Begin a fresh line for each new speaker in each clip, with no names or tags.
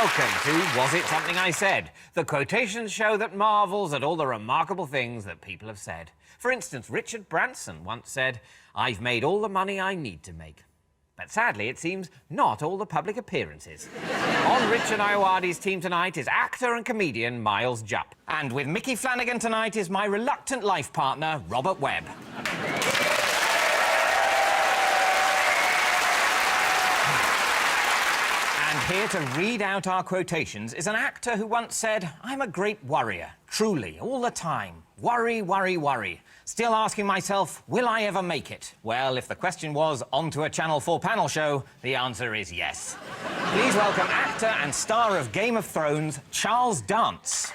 Welcome to Was It Something I Said? The quotations show that marvels at all the remarkable things that people have said. For instance, Richard Branson once said, "I've made all the money I need to make." But sadly, it seems not all the public appearances. On Richard Ayoade's team tonight is actor and comedian Miles Jupp. And with Mickey Flanagan tonight is my reluctant life partner, Robert Webb. And here to read out our quotations is an actor who once said, "I'm a great worrier, truly, all the time. Worry, worry, worry. Still asking myself, will I ever make it?" Well, if the question was, onto a Channel 4 panel show, the answer is yes. Please welcome actor and star of Game of Thrones, Charles Dance.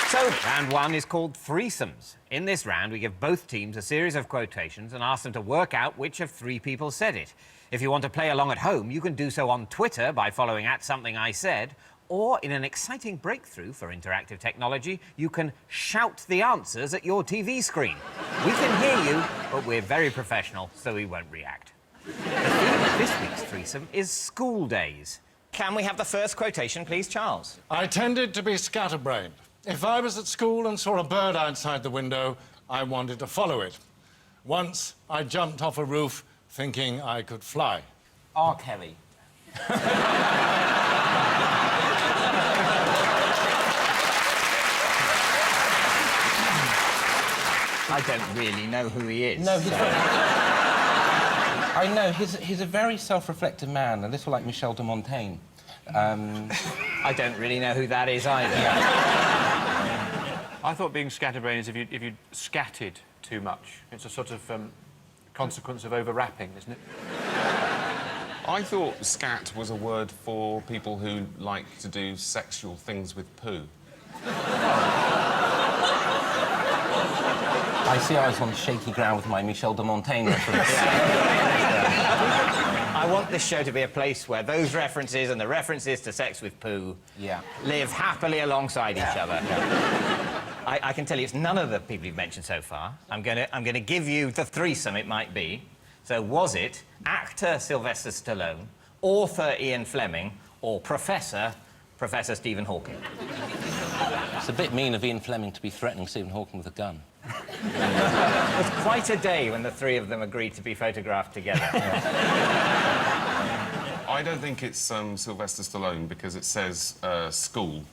So, round one is called Threesomes. In this round, we give both teams a series of quotations and ask them to work out which of three people said it. If you want to play along at home, you can do so on Twitter by following @SomethingISaid, or in an exciting breakthrough for interactive technology, you can shout the answers at your TV screen. We can hear you, but we're very professional, so we won't react. The theme of this week's threesome is school days. Can we have the first quotation, please, Charles?
I tended to be scatterbrained. If I was at school and saw a bird outside the window, I wanted to follow it. Once, I jumped off a roof thinking I could fly.
R. Kelly. I don't really know who he is.
No, he's I know, he's a very self-reflective man, a little like Michel de Montaigne.
I don't really know who that is either.
I thought being scatterbrained is if you scattered too much. It's a sort of consequence of overwrapping, isn't it?
I thought scat was a word for people who like to do sexual things with poo.
I see I was on shaky ground with my Michel de Montaigne reference.
I want this show to be a place where those references and the references to sex with poo live happily alongside each other. I can tell you it's none of the people you've mentioned so far. I'm gonna give you the threesome it might be. So was it actor Sylvester Stallone, author Ian Fleming, or Professor Stephen Hawking?
It's a bit mean of Ian Fleming to be threatening Stephen Hawking with a gun.
It was quite a day when the three of them agreed to be photographed together.
I don't think it's Sylvester Stallone because it says school.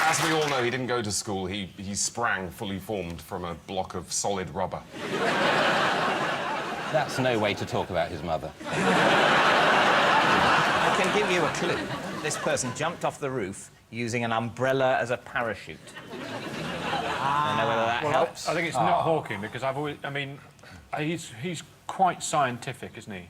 As we all know, he didn't go to school. He sprang fully formed from a block of solid rubber.
That's no way to talk about his mother.
I can give you a clue. This person jumped off the roof using an umbrella as a parachute. I don't know whether that helps.
I think it's not Hawking, because I've always... I mean, he's quite scientific, isn't he?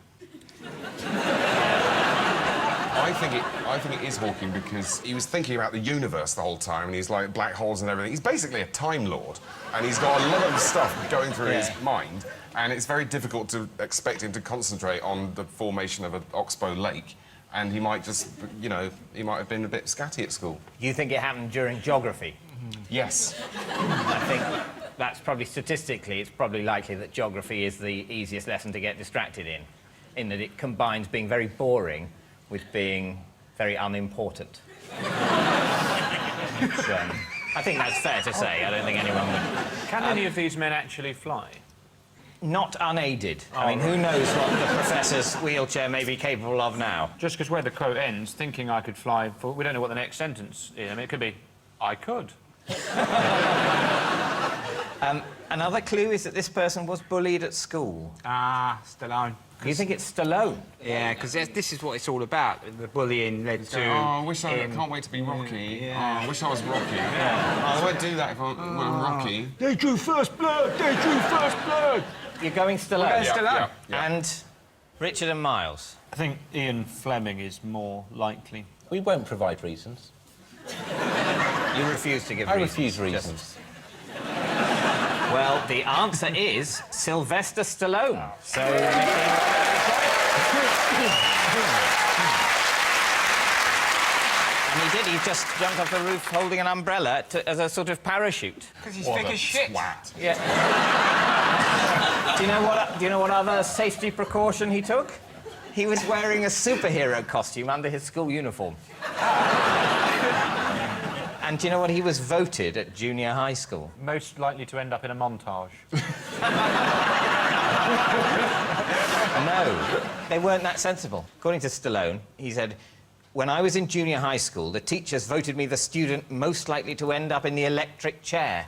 I think it is Hawking because he was thinking about the universe the whole time, and he's like black holes and everything. He's basically a Time Lord, and he's got a lot of stuff going through his mind, and it's very difficult to expect him to concentrate on the formation of an oxbow lake. And he might just, you know, he might have been a bit scatty at school.
You think it happened during geography?
Yes.
I think that's probably, statistically, it's probably likely that geography is the easiest lesson to get distracted in that it combines being very boring with being very unimportant. I think that's fair to say. I don't think anyone would...
Can any of these men actually fly?
Not unaided. I mean, who knows what the professor's wheelchair may be capable of now?
Just because where the quote ends, thinking I could fly, we don't know what the next sentence is. I mean, it could be, I could.
Another clue is that this person was bullied at school.
Ah, Stallone.
You think it's Stallone?
Yeah, because this is what it's all about. The bullying led to...
Oh, I can't wait to be Rocky. Yeah. Oh, I wish I was Rocky. Yeah. Oh, I won't do that if I'm Rocky.
They drew first blood! They drew first blood!
You're going Stallone?
We're going Stallone.
Yeah.
And Richard and Miles?
I think Ian Fleming is more likely.
We won't provide reasons.
You refuse to give
I
reasons?
refuse reasons.
Well, the answer is Sylvester Stallone. So... And he did. He just jumped off the roof holding an umbrella as a sort of parachute.
Because he's big as shit.
Yeah. Do you know what other safety precaution he took? He was wearing a superhero costume under his school uniform. And do you know what he was voted at junior high school?
Most likely to end up in a montage.
No, they weren't that sensible. According to Stallone, he said, when I was in junior high school, the teachers voted me the student most likely to end up in the electric chair.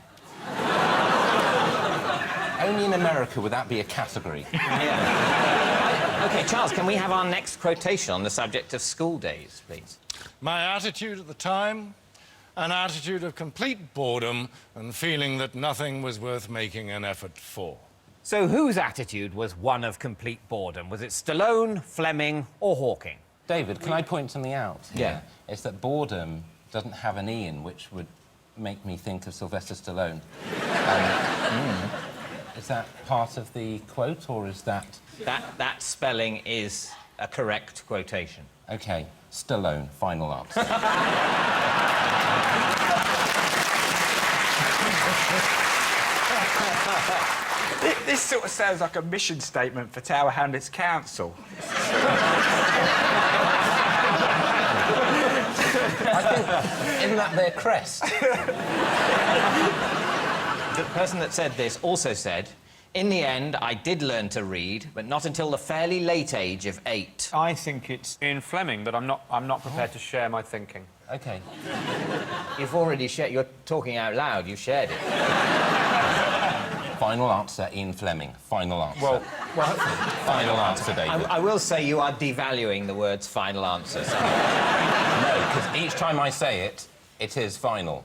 Only in America would that be a category.
Yeah. OK, Charles, can we have our next quotation on the subject of school days, please?
My attitude at the time, an attitude of complete boredom and feeling that nothing was worth making an effort for.
So whose attitude was one of complete boredom? Was it Stallone, Fleming or Hawking?
David, can I point something out here?
Yeah.
It's that boredom doesn't have an E in, which would make me think of Sylvester Stallone. Is that part of the quote, or is that...
That spelling is a correct quotation.
OK, Stallone, final answer.
This sort of sounds like a mission statement for Tower Hamlets Council.
Isn't that their crest?
The person that said this also said, in the end, I did learn to read, but not until the fairly late age of 8.
I think it's in Fleming, but I'm not prepared to share my thinking.
OK.
You've already shared... You're talking out loud. You've shared it.
Final answer, Ian Fleming. Final answer.
Well,
Final answer, David.
I will say you are devaluing the words final answer. So.
No, because each time I say it, it is final.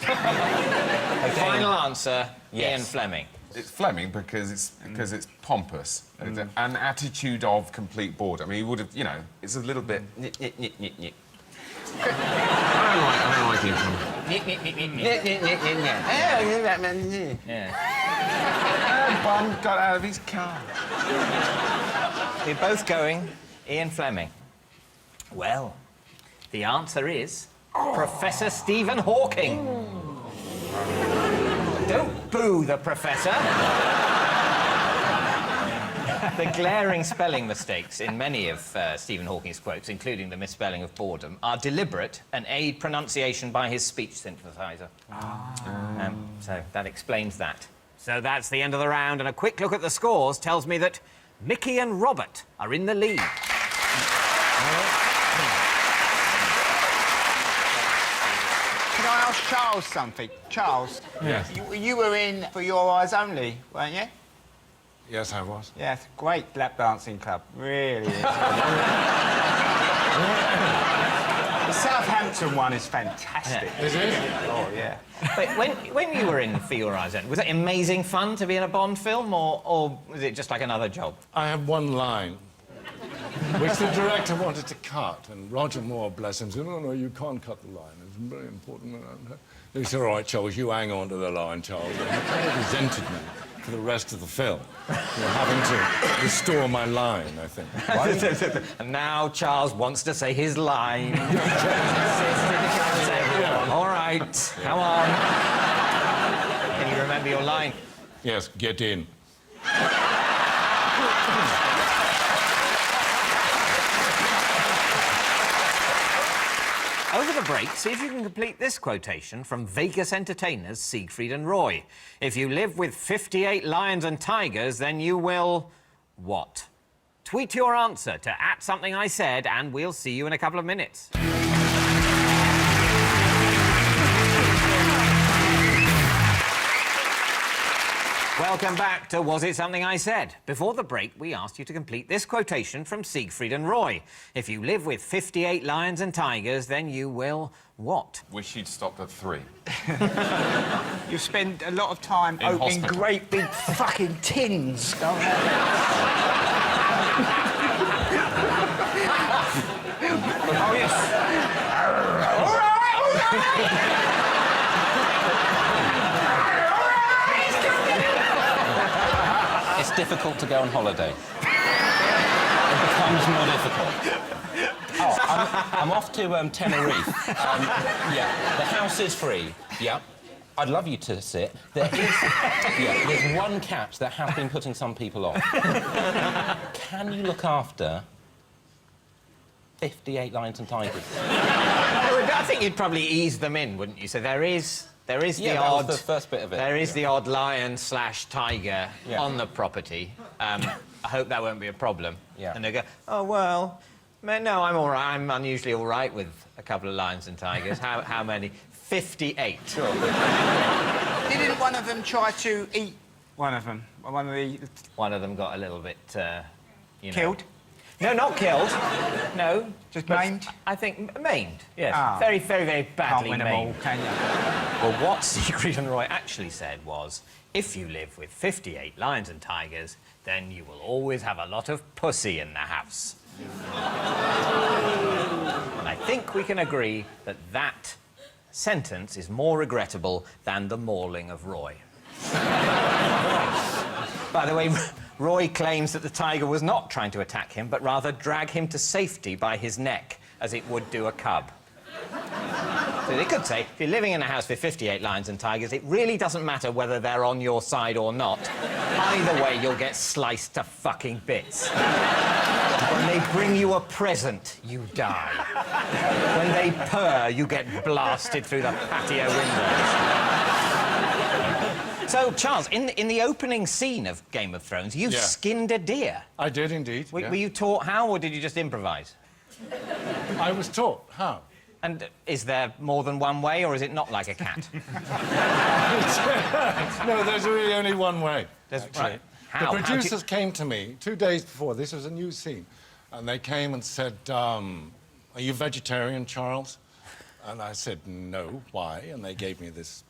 Final answer,
Yes.
Ian Fleming.
It's Fleming because it's pompous. It's an attitude of complete boredom. I mean, he would have, you know, it's a little bit... I don't like him.
Yeah.
Bum got out of his car.
We're both going Ian Fleming. Well, the answer is Professor Stephen Hawking. Don't boo the professor. The glaring spelling mistakes in many of Stephen Hawking's quotes, including the misspelling of boredom, are deliberate and aid pronunciation by his speech synthesizer. So that explains that. So that's the end of the round, and a quick look at the scores tells me that Mickey and Robert are in the lead.
Can I ask Charles something? Charles?
Yes.
You were in For Your Eyes Only, weren't you?
Yes, I was.
Yes, great lap dancing club, really. The Southampton one is fantastic.
Is it?
Oh, yeah.
But when you were in For Your Eyes Only, was it amazing fun to be in a Bond film, or was it just like another job?
I have one line, which the director wanted to cut, and Roger Moore, bless him, said, no, you can't cut the line. It's very important. He said, all right, Charles, you hang on to the line, Charles. And he kind of resented me for the rest of the film. Having to restore my line, I think.
And now Charles wants to say his line. All right, come on. Can you remember your line?
Yes, get in.
Over the break, see if you can complete this quotation from Vegas entertainers Siegfried and Roy. If you live with 58 lions and tigers, then you will... what? Tweet your answer to @somethingIsaid, and we'll see you in a couple of minutes. Welcome back to Was It Something I Said? Before the break, we asked you to complete this quotation from Siegfried and Roy. If you live with 58 lions and tigers, then you will... what?
Wish you'd stopped at 3.
You spend a lot of time
In
opening
hospital.
great big fucking tins.
Oh, yes.
All right.
It's difficult to go on holiday. It becomes more difficult. I'm off to Tenerife. Yeah, the house is free. Yeah. I'd love you to sit. There's one catch that has been putting some people off. Can you look after 58 lions and tigers?
I think you'd probably ease them in, wouldn't you? So there is the
that
odd...
was the first bit of it.
There is the odd lion/tiger on the property. I hope that won't be a problem.
Yeah.
And they go, oh, well, no, I'm all right. I'm unusually all right with a couple of lions and tigers. How many? 58.
Sure.
Didn't one of them try to eat one of them? One
One of them got a little bit, you know...
killed?
No, not killed. No.
Just maimed?
I think maimed, yes.
Ah.
Very, very, very badly
Can't win 'em all,
maimed.
can you?
Well, what Siegfried and Roy actually said was, if you live with 58 lions and tigers, then you will always have a lot of pussy in the house. And I think we can agree that that sentence is more regrettable than the mauling of Roy. By the way, Roy claims that the tiger was not trying to attack him, but rather drag him to safety by his neck, as it would do a cub. So they could say, if you're living in a house with 58 lions and tigers, it really doesn't matter whether they're on your side or not. Either way, you'll get sliced to fucking bits. When they bring you a present, you die. When they purr, you get blasted through the patio windows. So, Charles, in the opening scene of Game of Thrones, you skinned a deer.
I did indeed.
Were you taught how, or did you just improvise?
I was taught how.
And is there more than one way, or is it not like a cat?
No, there's really only one way.
Right. How?
The producers came to me 2 days before. This was a new scene. And they came and said, are you vegetarian, Charles? And I said, no. Why? And they gave me this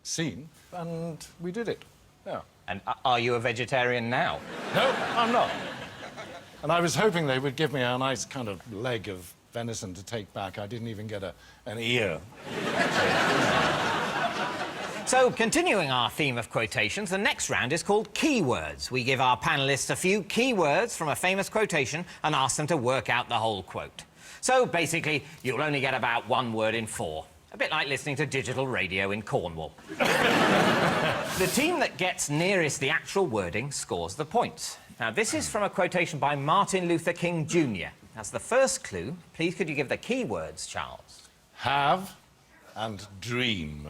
scene, and we did it. Yeah.
And are you a vegetarian now?
No, I'm not. And I was hoping they would give me a nice kind of leg of venison to take back. I didn't even get an ear.
So, continuing our theme of quotations, the next round is called Keywords. We give our panellists a few keywords from a famous quotation and ask them to work out the whole quote. So, basically, you'll only get about one word in 4. A bit like listening to digital radio in Cornwall. The team that gets nearest the actual wording scores the points. Now, this is from a quotation by Martin Luther King Jr. As the first clue, please could you give the key words, Charles?
Have and dream.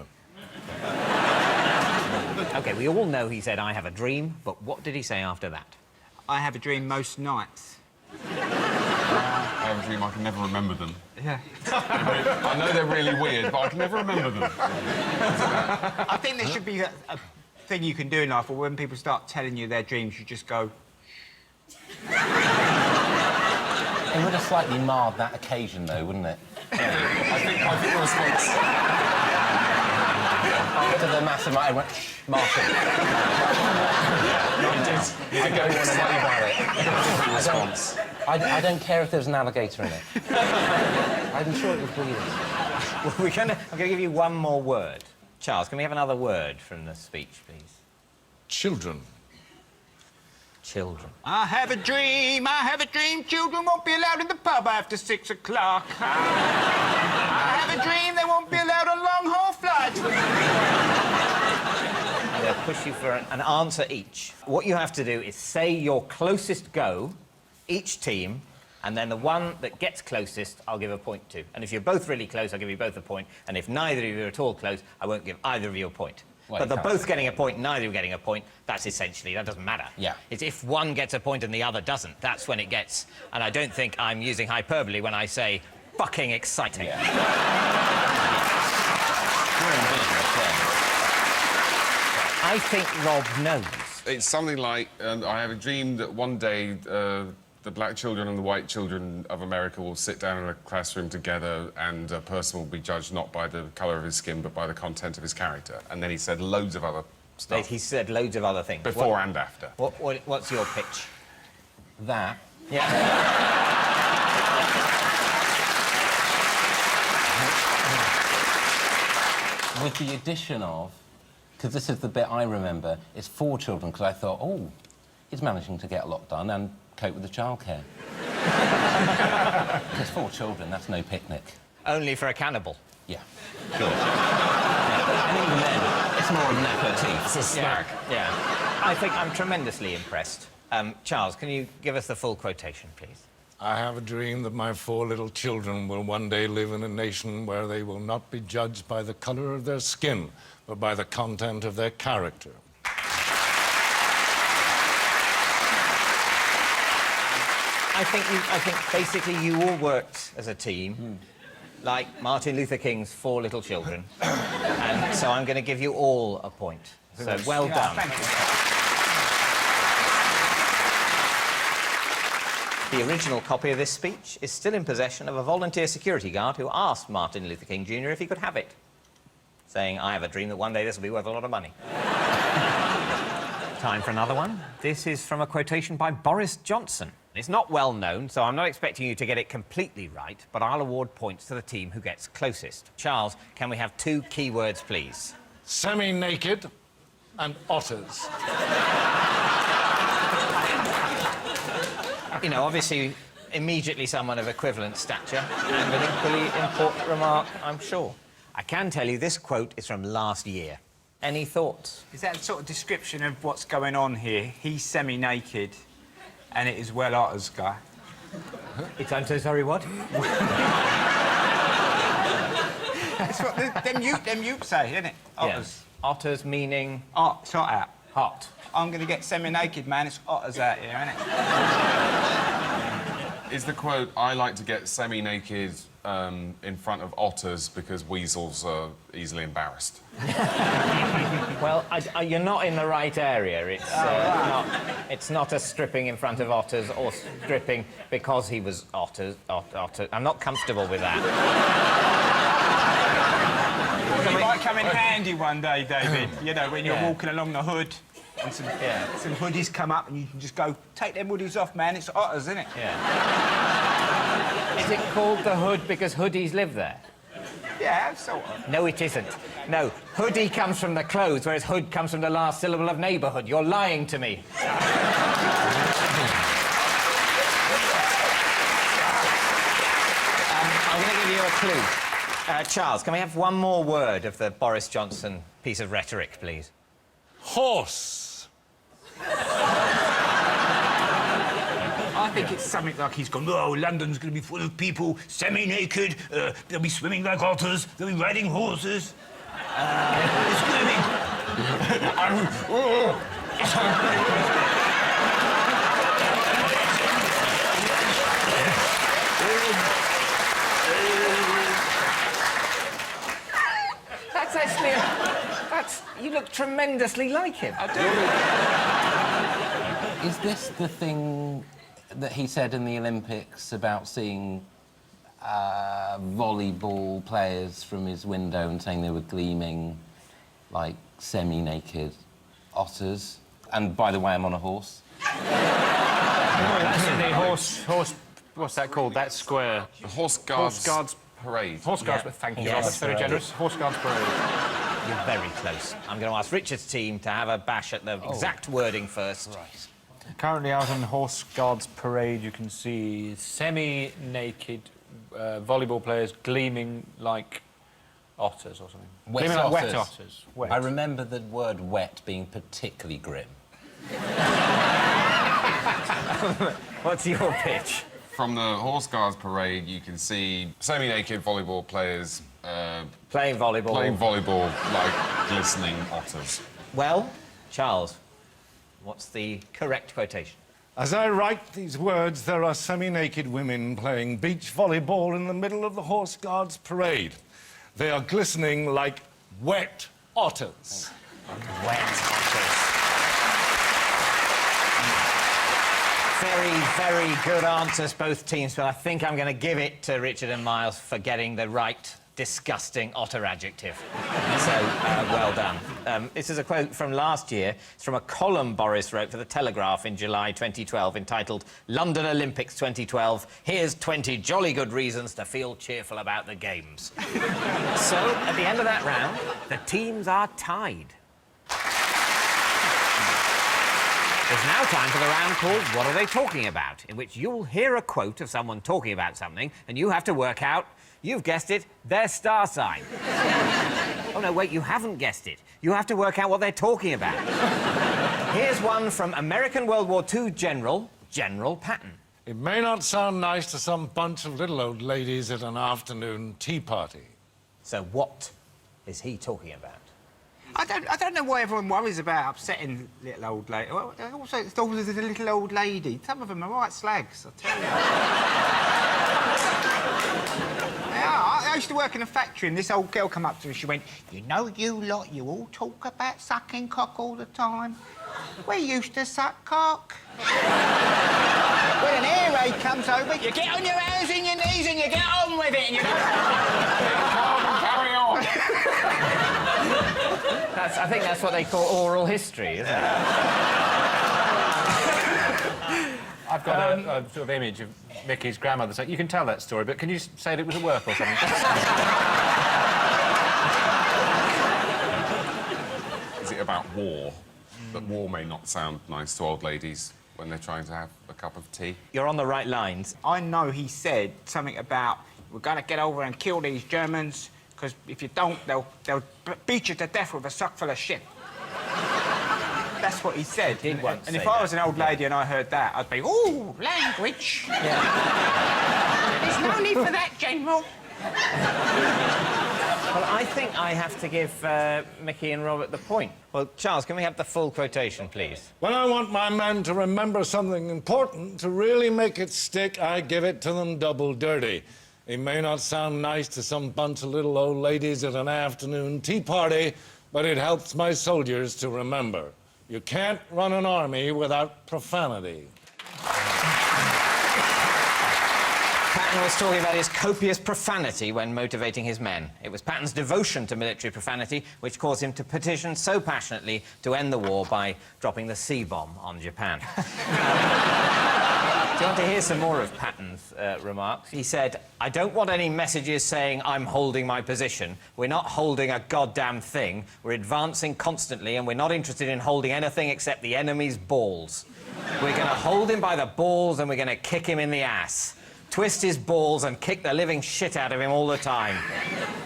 OK, we all know he said, I have a dream, but what did he say after that?
I have a dream most nights.
I have a dream I can never remember them.
Yeah.
I know they're really weird, but I can never remember them.
I think there should be a thing you can do in life where when people start telling you their dreams, you just go...
It would have slightly marred that occasion, though, wouldn't it?
I think the response...
After the massive... I went, shh, Martin.
I don't want to know about it. Different response.
I don't care if there's an alligator in it. I'm sure it was weird.
Well, I'm going to give you one more word. Charles, can we have another word from the speech, please?
Children.
Children.
I have a dream, children won't be allowed in the pub after 6 o'clock. I have a dream they won't be allowed on long-haul flights.
They'll push you for an answer each. What you have to do is say your closest go, each team, and then the one that gets closest, I'll give a point to. And if you're both really close, I'll give you both a point. And if neither of you are at all close, I won't give either of you a point.
Well,
but they're both getting a point, neither of you getting a point, that's essentially, that doesn't matter.
Yeah.
It's if one gets a point and the other doesn't, that's when it gets... And I don't think I'm using hyperbole when I say fucking exciting.
Yeah. We're in business,
I think Rob knows.
It's something like, I have a dream that one day the black children and the white children of America will sit down in a classroom together and a person will be judged not by the colour of his skin but by the content of his character. And then he said loads of other stuff.
He said loads of other things.
Before and after.
What's your pitch?
That.
Yeah.
With the addition of, because this is the bit I remember, it's 4 children, because I thought, oh, he's managing to get a lot done and cope with the childcare. There's 4 children, that's no picnic.
Only for a cannibal.
Yeah, sure. Yeah. And even then, it's more of an aperitif.
It's a snack.
Yeah. I think I'm tremendously impressed. Charles, can you give us the full quotation, please?
I have a dream that my 4 little children will one day live in a nation where they will not be judged by the colour of their skin, but by the content of their character.
I think basically you all worked as a team, like Martin Luther King's 4 little children. And so I'm going to give you all a point. So well done.
Thank you.
The original copy of this speech is still in possession of a volunteer security guard who asked Martin Luther King Jr. if he could have it, saying, I have a dream that one day this will be worth a lot of money. Time for another one. This is from a quotation by Boris Johnson. It's not well known, so I'm not expecting you to get it completely right, but I'll award points to the team who gets closest. Charles, can we have 2 key words, please?
Semi-naked and otters.
You know, obviously, immediately someone of equivalent stature, and an equally important remark, I'm sure. I can tell you this quote is from last year. Any thoughts?
Is that a sort of description of what's going on here? He's semi-naked, and it is well otters, guy.
I'm so sorry, what?
That's what them Utes say, isn't it? Otters.
Yeah. Otters meaning...
It's hot out.
Hot.
I'm going to get semi-naked, man. It's otters out here, isn't it?
Is the quote, I like to get semi-naked in front of otters because weasels are easily embarrassed?
Well, you're not in the right area. It's not a stripping in front of otters or stripping because he was otter. I'm not comfortable with that.
It might come in handy one day, David. You know, when you're walking along the hood and some hoodies come up and you can just go, take them hoodies off, man. It's otters, isn't it?
Yeah. Is it called the hood because hoodies live there?
Yeah, sort of.
No, it isn't. No, hoodie comes from the clothes, whereas hood comes from the last syllable of neighbourhood. You're lying to me. I'm going to give you a clue. Charles, can we have one more word of the Boris Johnson piece of rhetoric, please?
Horse.
I think it's something like he's gone, oh, London's going to be full of people, semi-naked, they'll be swimming like otters, they'll be riding horses. It's going to be...
That's actually... You look tremendously like him.
I do.
Is this the thing that he said in the Olympics about seeing volleyball players from his window and saying they were gleaming like semi-naked otters? And by the way, I'm on a horse.
That's in the horse... What's that called? That square.
The Horse Guards Parade.
Horse Guards, thank you.
Yes,
That's very
parade.
generous. Horse Guards Parade.
You're very close. I'm going to ask Richard's team to have a bash at the exact wording first.
Right.
Currently out on Horse Guards Parade, you can see semi-naked volleyball players gleaming like otters or something. Gleaming like wet otters. Wet.
I remember the word wet being particularly grim.
What's your pitch?
From the Horse Guards Parade, you can see semi-naked volleyball players
Playing volleyball.
playing volleyball like glistening otters.
Well, Charles, what's the correct quotation?
As I write these words, there are semi-naked women playing beach volleyball in the middle of the Horse Guards Parade. They are glistening like wet otters.
Wet otters. Very, very good answers, both teams, but I think I'm going to give it to Richard and Miles for getting the right disgusting otter adjective. So, well done. This is a quote from last year. It's from a column Boris wrote for The Telegraph in July 2012 entitled London Olympics 2012. Here's 20 jolly good reasons to feel cheerful about the Games. So, at the end of that round, the teams are tied. It's now time for the round called What Are They Talking About?, in which you'll hear a quote of someone talking about something and you have to work out, you've guessed it, their star sign. Oh, no, wait, you haven't guessed it. You have to work out what they're talking about. Here's one from American World War II General Patton.
It may not sound nice to some bunch of little old ladies at an afternoon tea party.
So what is he talking about?
I don't know why everyone worries about upsetting little old lady. Well, also, it's always a little old lady. Some of them are right slags, I tell you. Yeah, I used to work in a factory, and this old girl come up to me. She went, "You know, you lot, you all talk about sucking cock all the time. We used to suck cock." When an air raid comes over, you get on your hands and your knees and you get on with it, and you don't...
Carry on.
I think that's what they call oral history, isn't it?
I've got a sort of image of Mickey's grandmother saying, you can tell that story, but can you say that it was at work or something?
Is it about war? That war may not sound nice to old ladies when they're trying to have a cup of tea?
You're on the right lines.
I know he said something about, we're going to get over and kill these Germans, because if you don't, they'll beat you to death with a sock full of shit. That's what he said. And if I was an old lady and I heard that, I'd be, ooh, language. Yeah. There's no need for that, General.
Well, I think I have to give Mickey and Robert the point. Well, Charles, can we have the full quotation, please?
When I want my men to remember something important, to really make it stick, I give it to them double dirty. It may not sound nice to some bunch of little old ladies at an afternoon tea party, but it helps my soldiers to remember. You can't run an army without profanity.
Patton was talking about his copious profanity when motivating his men. It was Patton's devotion to military profanity which caused him to petition so passionately to end the war by dropping the C-bomb on Japan. Do you want to hear some more of Patton's remarks? He said, "I don't want any messages saying I'm holding my position. We're not holding a goddamn thing. We're advancing constantly and we're not interested in holding anything except the enemy's balls. We're going to hold him by the balls and we're going to kick him in the ass. Twist his balls and kick the living shit out of him all the time.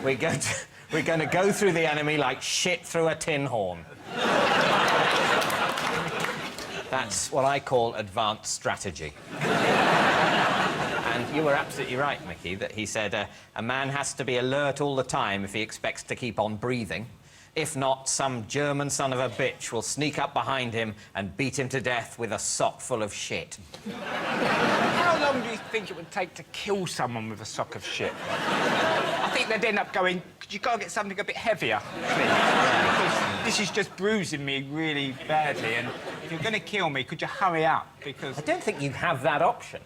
We're going to go through the enemy like shit through a tin horn." That's what I call advanced strategy. And you were absolutely right, Mickey, that he said a man has to be alert all the time if he expects to keep on breathing. If not, some German son of a bitch will sneak up behind him and beat him to death with a sock full of shit.
How long do you think it would take to kill someone with a sock of shit? I think they'd end up going, could you go and get something a bit heavier, please? Because this is just bruising me really badly, and if you're going to kill me, could you hurry up? Because...
I don't think you have that option.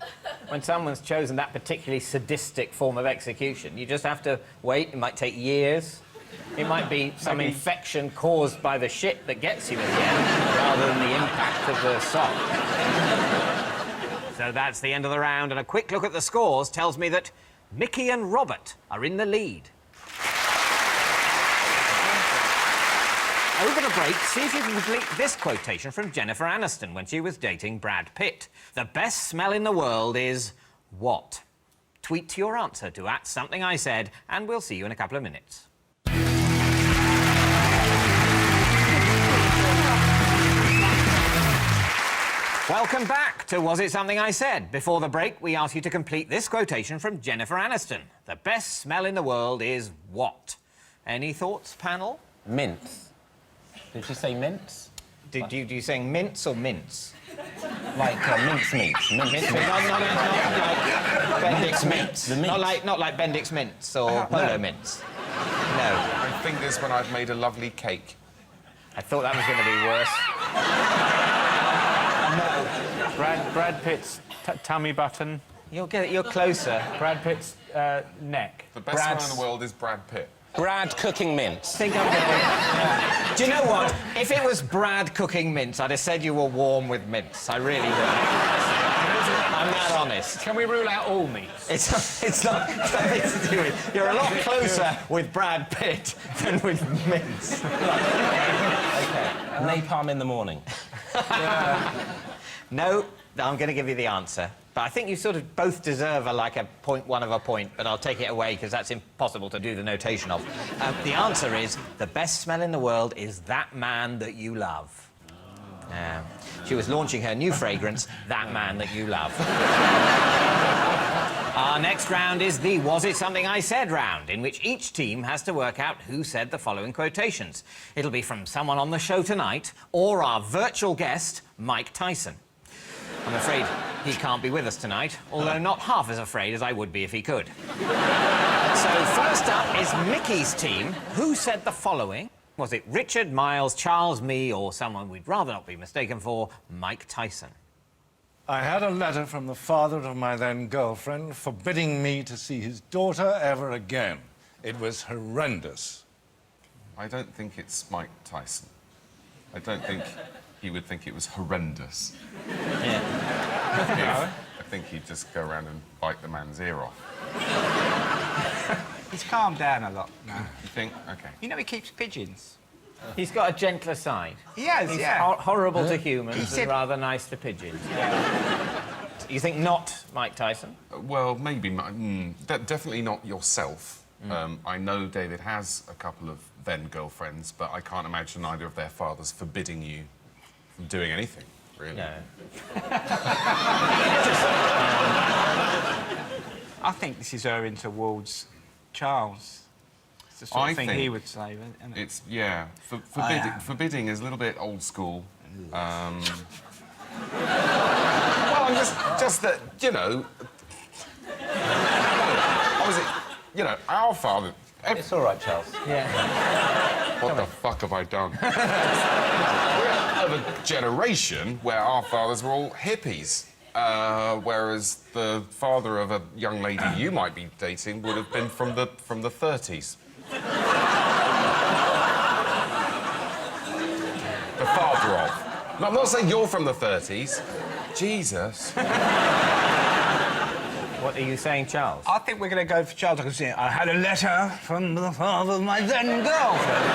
When someone's chosen that particularly sadistic form of execution, you just have to wait. It might take years. It might be some infection caused by the shit that gets you in the end, rather than the impact of the sock. So that's the end of the round, and a quick look at the scores tells me that Mickey and Robert are in the lead. Over the break, see if you can complete this quotation from Jennifer Aniston when she was dating Brad Pitt. The best smell in the world is what? Tweet your answer to @somethingIsaid, and we'll see you in a couple of minutes. Welcome back to Was It Something I Said? Before the break, we asked you to complete this quotation from Jennifer Aniston. The best smell in the world is what? Any thoughts, panel?
Mints. Did you say mints?
Do you saying mince or mince?
Like mince meats.
Not like Bendix mince. Not like Bendix mince or Polo mince. No.
I think this when I've made a lovely cake.
I thought that was going to be worse.
Brad Pitt's tummy button.
You'll get it. You're closer.
Brad Pitt's neck.
The best man in the world is Brad Pitt.
Brad cooking mince.
Do you know what? If it was Brad cooking mince, I'd have said you were warm with mince. I really would. I'm that honest.
Can we rule out all meats?
It's not something to do with... You're a lot closer with Brad Pitt than with mince.
OK. Napalm in the morning.
No, I'm going to give you the answer. But I think you sort of both deserve a 0.1 of a point, but I'll take it away because that's impossible to do the notation of. The answer is, the best smell in the world is that man that you love. She was launching her new fragrance, That Man That You Love. Our next round is the Was It Something I Said round, in which each team has to work out who said the following quotations. It'll be from someone on the show tonight or our virtual guest, Mike Tyson. I'm afraid he can't be with us tonight, although not half as afraid as I would be if he could. So first up is Mickey's team. Who said the following? Was it Richard, Miles, Charles, me, or someone we'd rather not be mistaken for, Mike Tyson?
I had a letter from the father of my then girlfriend forbidding me to see his daughter ever again. It was horrendous.
I don't think it's Mike Tyson. I don't think he would think it was horrendous.
Yeah.
I think he'd just go around and bite the man's ear off.
He's calmed down a lot now.
You think? OK.
You know he keeps pigeons.
He's got a gentler side.
He has,
He's
yeah.
horrible to humans
He said-
and rather nice to pigeons. You think not Mike Tyson?
Well, maybe. Definitely not yourself. I know David has a couple of then-girlfriends, but I can't imagine either of their fathers forbidding you from doing anything, really.
No.
I think this is erring towards Charles. It's the sort of thing he would say, isn't it?
It's, yeah. Forbidding is a little bit old school. Well, I'm just that, you know... Obviously, you know, our father...
It's all right, Charles.
Yeah.
What the fuck have I done? We're of a generation where our fathers were all hippies. Whereas the father of a young lady you might be dating would have been from the 30s. The father of. No, I'm not saying you're from the 30s. Jesus.
What are you saying, Charles?
I think we're going to go for Charles. I had a letter from the father of my then girlfriend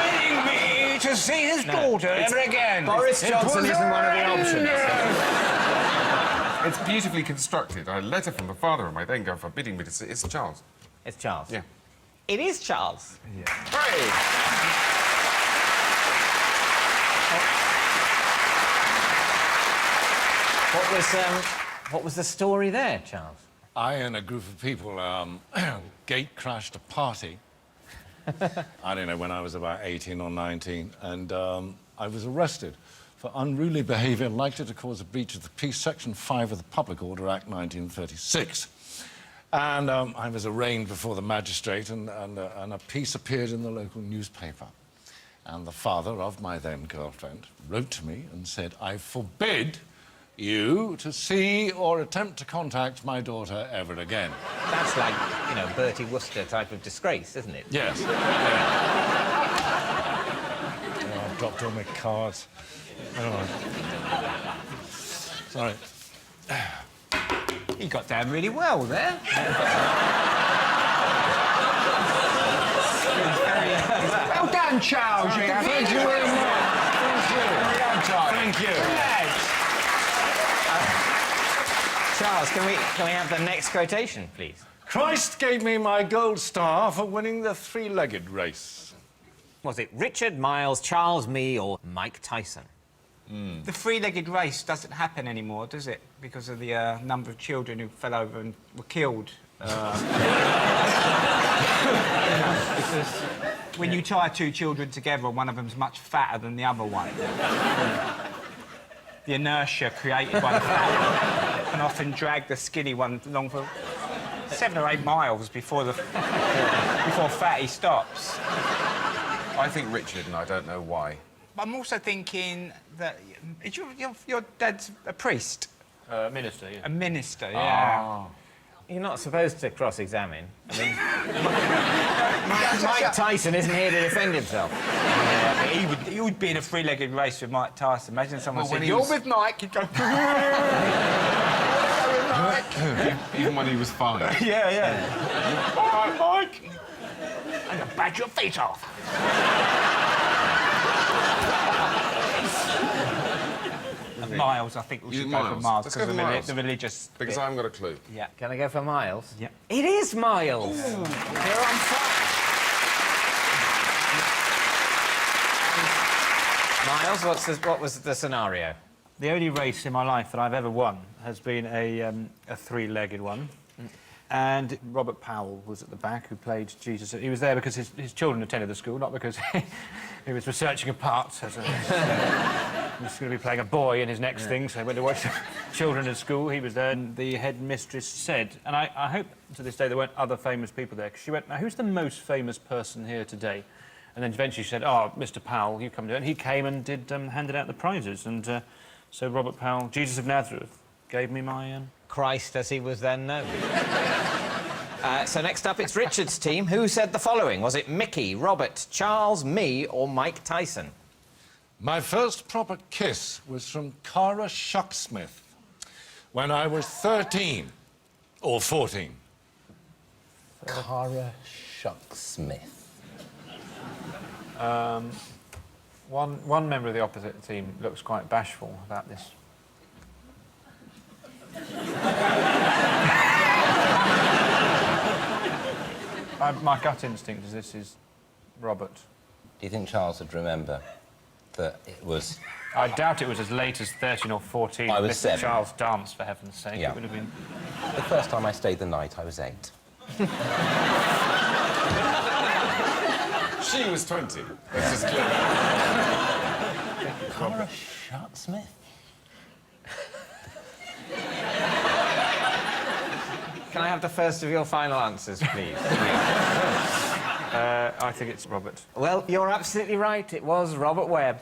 forbidding me to see his daughter ever again.
Boris Johnson isn't one of the options.
It's beautifully constructed. A letter from the father of my then girlfriend forbidding me to see... It's Charles.
It's Charles.
Yeah.
It is Charles.
Yeah. Hooray!
What was the story there, Charles?
I and a group of people gate crashed a party. I don't know, when I was about 18 or 19, and I was arrested for unruly behaviour likely to cause a breach of the peace, Section 5 of the Public Order Act 1936. And I was arraigned before the magistrate, and a piece appeared in the local newspaper. And the father of my then girlfriend wrote to me and said, I forbid you to see or attempt to contact my daughter ever again.
That's like, you know, Bertie Wooster type of disgrace, isn't it?
Yes. Yeah. Oh, I've dropped all my cards. Oh. Sorry.
He got down really well there. Well done, Charles. Thank you very much.
Thank you.
Charles, can we have the next quotation, please?
Christ gave me my gold star for winning the three-legged race.
Was it Richard, Miles, Charles, me, or Mike Tyson?
The three-legged race doesn't happen anymore, does it? Because of the number of children who fell over and were killed. Because when you tie two children together, one of them's much fatter than the other one. The inertia created by the fat one can often drag the skinny one along for 7 or 8 miles before Fatty stops.
I think Richard, and I don't know why.
I'm also thinking that your dad's a priest.
Minister, yeah.
A minister, yeah.
You're not supposed to cross-examine. I mean, Mike Tyson isn't here to defend himself.
Yeah, but he would be in a three-legged race with Mike Tyson. Imagine someone saying, "You're with Mike," he'd go.
Even when he was 5.
Yeah. All right, Mike. I'm gonna bag your feet off. Miles. I think we
You
should
think
go for
Miles?
Miles
Let's
because
go
of
for Miles.
the religious.
Because
bit.
I haven't got a clue.
Yeah.
Can I go for Miles?
Yeah.
It is Miles. You're on fire. Miles, what was the scenario?
The only race in my life that I've ever won has been a three-legged one. And Robert Powell was at the back, who played Jesus. He was there because his children attended the school, not because he was researching a part. He was going to be playing a boy in his next thing, so he went to watch the children at school. He was there, and the headmistress said, and I hope to this day there weren't other famous people there, because she went, now, who's the most famous person here today? And then eventually she said, oh, Mr. Powell, you come to it. And he came and did handed out the prizes. And so Robert Powell, Jesus of Nazareth, gave me my...
Christ, as he was then known. So next up, it's Richard's team. Who said the following? Was it Mickey, Robert, Charles, me, or Mike Tyson?
My first proper kiss was from Cara Shucksmith when I was 13 or 14.
Cara Shucksmith.
One member of the opposite team looks quite bashful about this. My gut instinct is this is Robert.
Do you think Charles would remember that it was...
I doubt it was as late as 13 or 14.
I was
Mr.
7.
Charles danced, for heaven's sake.
Yeah.
It would have been...
The first time I stayed the night, I was 8.
She was 20. Let's just clear that.
Cara Shucksmith?
Can I have the first of your final answers, please?
I think it's Robert.
Well, you're absolutely right. It was Robert Webb.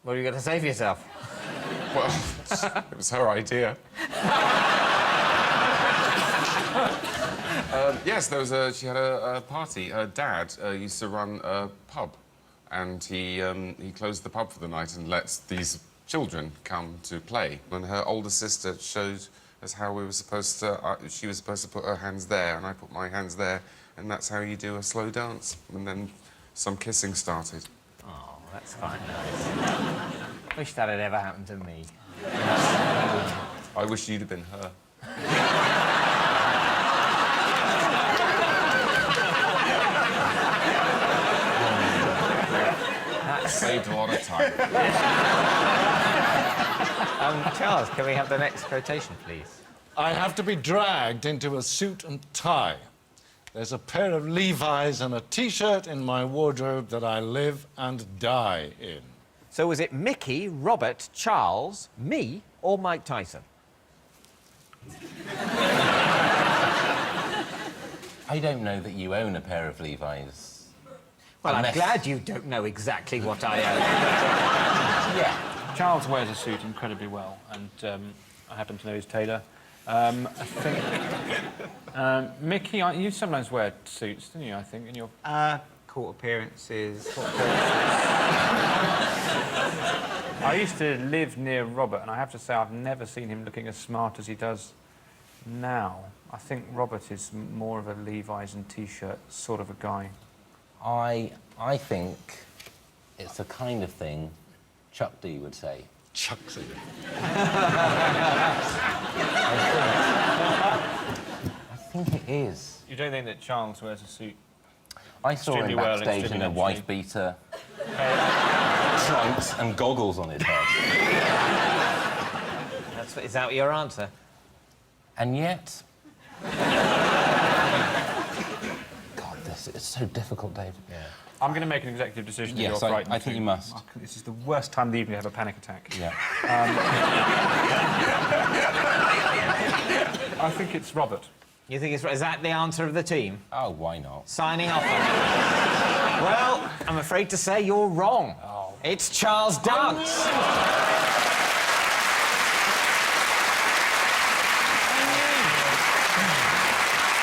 What are you going to say for yourself?
Well, it was her idea. Yes, there was she had a party. Her dad used to run a pub, and he closed the pub for the night and lets these children come to play. And her older sister showed us how we were supposed to... she was supposed to put her hands there, and I put my hands there, and that's how you do a slow dance. And then some kissing started.
Oh, that's quite nice. Wish that had ever happened to me.
I wish you'd have been her.
That's...
Saved a lot of time.
Charles, can we have the next quotation, please?
I have to be dragged into a suit and tie. There's a pair of Levi's and a T-shirt in my wardrobe that I live and die in.
So was it Mickey, Robert, Charles, me, or Mike Tyson?
I don't know that you own a pair of Levi's.
Well,
Unless-
I'm glad you don't know exactly what I own.
Yeah.
Charles wears a suit incredibly well, and I happen to know his tailor. I think... Mickey, you sometimes wear suits, don't you, I think, in your...
Court appearances.
I used to live near Robert, and I have to say I've never seen him looking as smart as he does now. I think Robert is more of a Levi's and T-shirt sort of a guy.
I think it's the kind of thing Chuck D would say.
Chucksy.
I think it is.
You don't think that Charles wears a suit?
I saw him
Extremely well,
backstage in
extremely
a wife beater, trunks and goggles on his head.
Is that your answer?
And yet... God, this is so difficult, David.
Yeah.
I'm going to make an executive decision. that
Yes,
you're frightened
I think
too.
you must.
This is the worst time of the evening to have a panic attack.
Yeah.
I think it's Robert.
You think it's... Is that the answer of the team?
Oh, why not?
Signing off on it. Well, I'm afraid to say you're wrong.
Oh.
It's Charles Dance.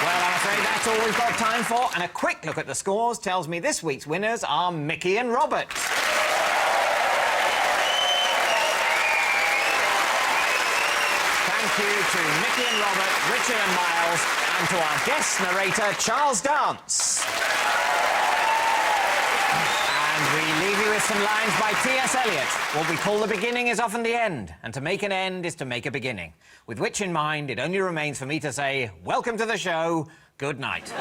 Well, I'm afraid that's all we've got time for, and a quick look at the scores tells me this week's winners are Mickey and Robert. Thank you to Mickey and Robert, Richard and Miles, and to our guest narrator, Charles Dance. And we leave you with some lines by T.S. Eliot. What we call the beginning is often the end, and to make an end is to make a beginning. With which in mind, it only remains for me to say, welcome to the show, good night.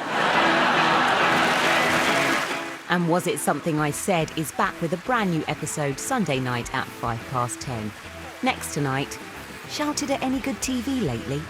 And Was It Something I Said is back with a brand new episode Sunday night at 10:05. Next tonight, shouted at any good TV lately?